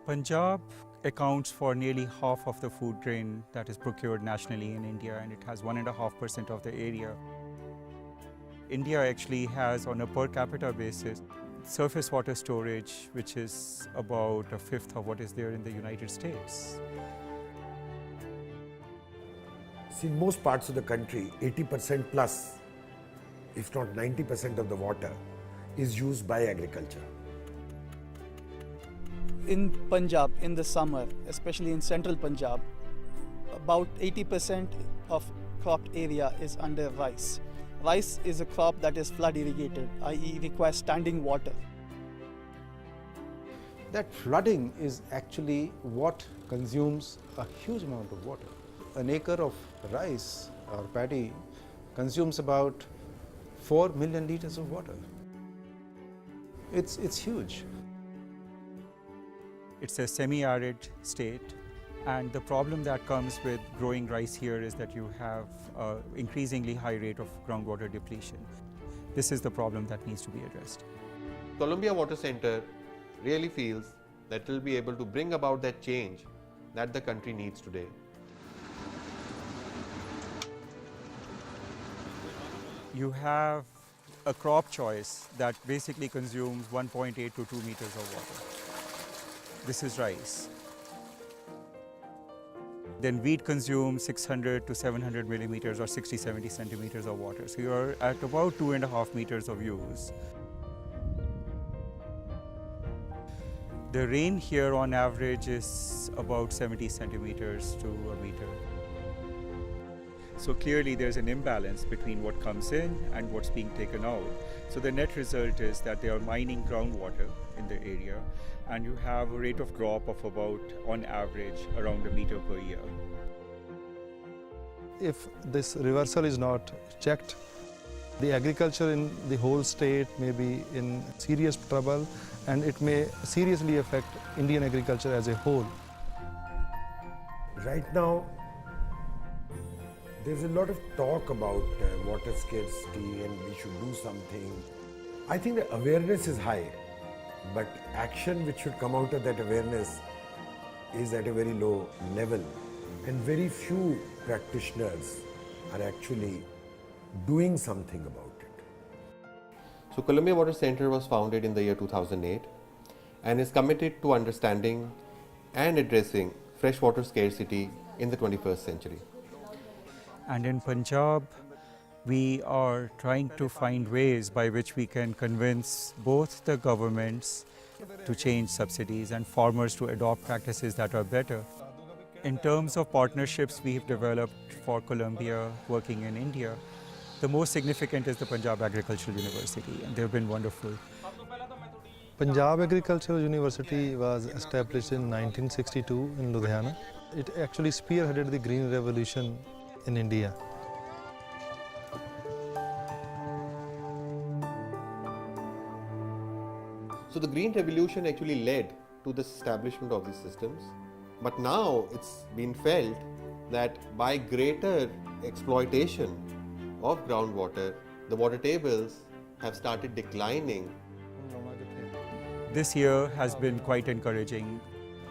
Punjab accounts for nearly half of the food grain that is procured nationally in India, and it has 1.5% of the area. India actually has, on a per capita basis, surface water storage, which is about a fifth of what is there in the United States. See, in most parts of the country, 80% plus, if not 90% of the water is used by agriculture. In Punjab, in the summer, especially in central Punjab, about 80% of cropped area is under rice. Rice is a crop that is flood irrigated, i.e. requires standing water. That flooding is actually what consumes a huge amount of water. An acre of rice or paddy consumes about 4 million liters of water. It's huge. It's a semi-arid state, and the problem that comes with growing rice here is that you have an increasingly high rate of groundwater depletion. This is the problem that needs to be addressed. Columbia Water Center really feels that it will be able to bring about that change that the country needs today. You have a crop choice that basically consumes 1.8 to 2 meters of water. This is rice. Then wheat consumes 600 to 700 millimeters or 60-70 centimeters of water. So you're at about 2.5 meters of use. The rain here on average is about 70 centimeters to a meter. So clearly there's an imbalance between what comes in and what's being taken out. So the net result is that they are mining groundwater in the area, and you have a rate of drop of about, on average, around a meter per year. If this reversal is not checked, the agriculture in the whole state may be in serious trouble, and it may seriously affect Indian agriculture as a whole. Right now, there's a lot of talk about water scarcity and we should do something. I think the awareness is high, but action which should come out of that awareness is at a very low level, and very few practitioners are actually doing something about it. So Columbia Water Center was founded in the year 2008 and is committed to understanding and addressing freshwater scarcity in the 21st century. And in Punjab, we are trying to find ways by which we can convince both the governments to change subsidies and farmers to adopt practices that are better. In terms of partnerships we've developed for Columbia working in India, the most significant is the Punjab Agricultural University, and they've been wonderful. Punjab Agricultural University was established in 1962 in Ludhiana. It actually spearheaded the Green Revolution in India. So the Green Revolution actually led to the establishment of these systems, but now it's been felt that by greater exploitation of groundwater, the water tables have started declining. This year has been quite encouraging.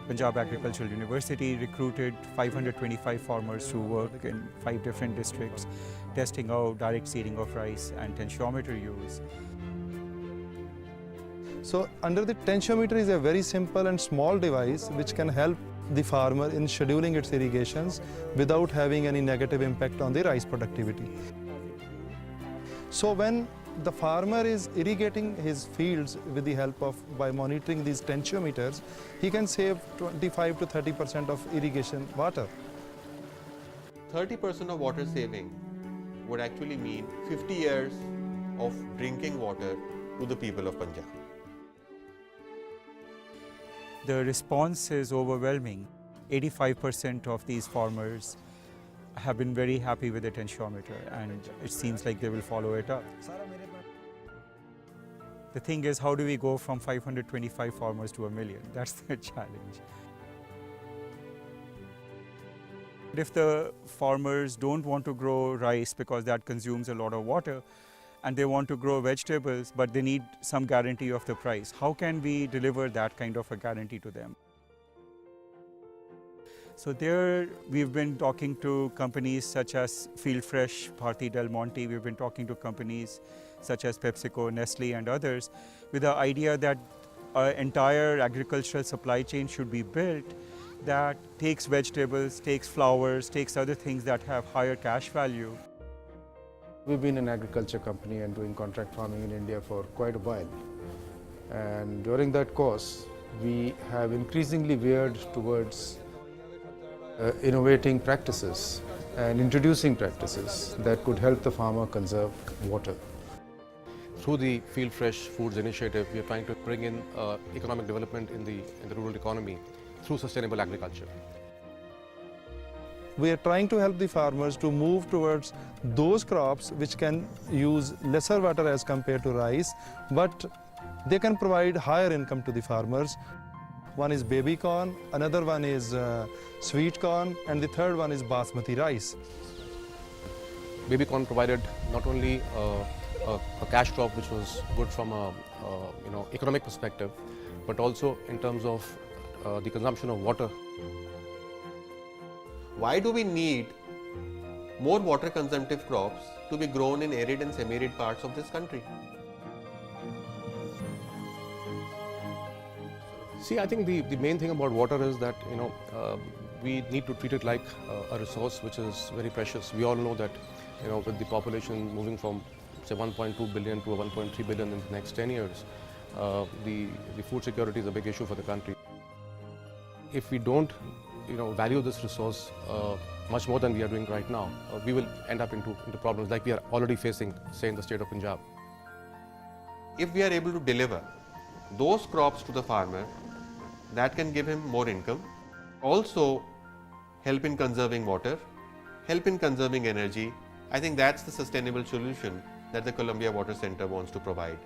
Punjab Agricultural University recruited 525 farmers to work in 5 different districts, testing out direct seeding of rice and tensiometer use. So under the tensiometer is a very simple and small device which can help the farmer in scheduling its irrigations without having any negative impact on the rice productivity. So when the farmer is irrigating his fields with the help of, by monitoring these tensiometers, he can save 25 to 30% of irrigation water. 30% of water saving would actually mean 50 years of drinking water to the people of Punjab. The response is overwhelming. 85% of these farmers have been very happy with the tensiometer, and it seems like they will follow it up. The thing is, how do we go from 525 farmers to 1 million? That's the challenge. If the farmers don't want to grow rice because that consumes a lot of water, and they want to grow vegetables, but they need some guarantee of the price, how can we deliver that kind of a guarantee to them? So there we've been talking to companies such as Field Fresh, Bharti Del Monte, we've been talking to companies such as PepsiCo, Nestle and others with the idea that an entire agricultural supply chain should be built that takes vegetables, takes flowers, takes other things that have higher cash value. We've been an agriculture company and doing contract farming in India for quite a while. And during that course, we have increasingly veered towards innovating practices and introducing practices that could help the farmer conserve water. Through the Field Fresh Foods initiative, we are trying to bring in economic development in the rural economy through sustainable agriculture. We are trying to help the farmers to move towards those crops which can use lesser water as compared to rice, but they can provide higher income to the farmers. One is baby corn, another one is sweet corn, and the third one is basmati rice. Baby corn provided not only a cash crop which was good from a economic perspective, but also in terms of the consumption of water. Why do we need more water consumptive crops to be grown in arid and semi-arid parts of this country? See, I think the main thing about water is that we need to treat it like a resource which is very precious. We all know that with the population moving from say 1.2 billion to 1.3 billion in the next 10 years, the food security is a big issue for the country. If we don't value this resource much more than we are doing right now, we will end up into problems like we are already facing, say, in the state of Punjab. If we are able to deliver those crops to the farmer, that can give him more income, also help in conserving water, help in conserving energy. I think that's the sustainable solution that the Columbia Water Center wants to provide.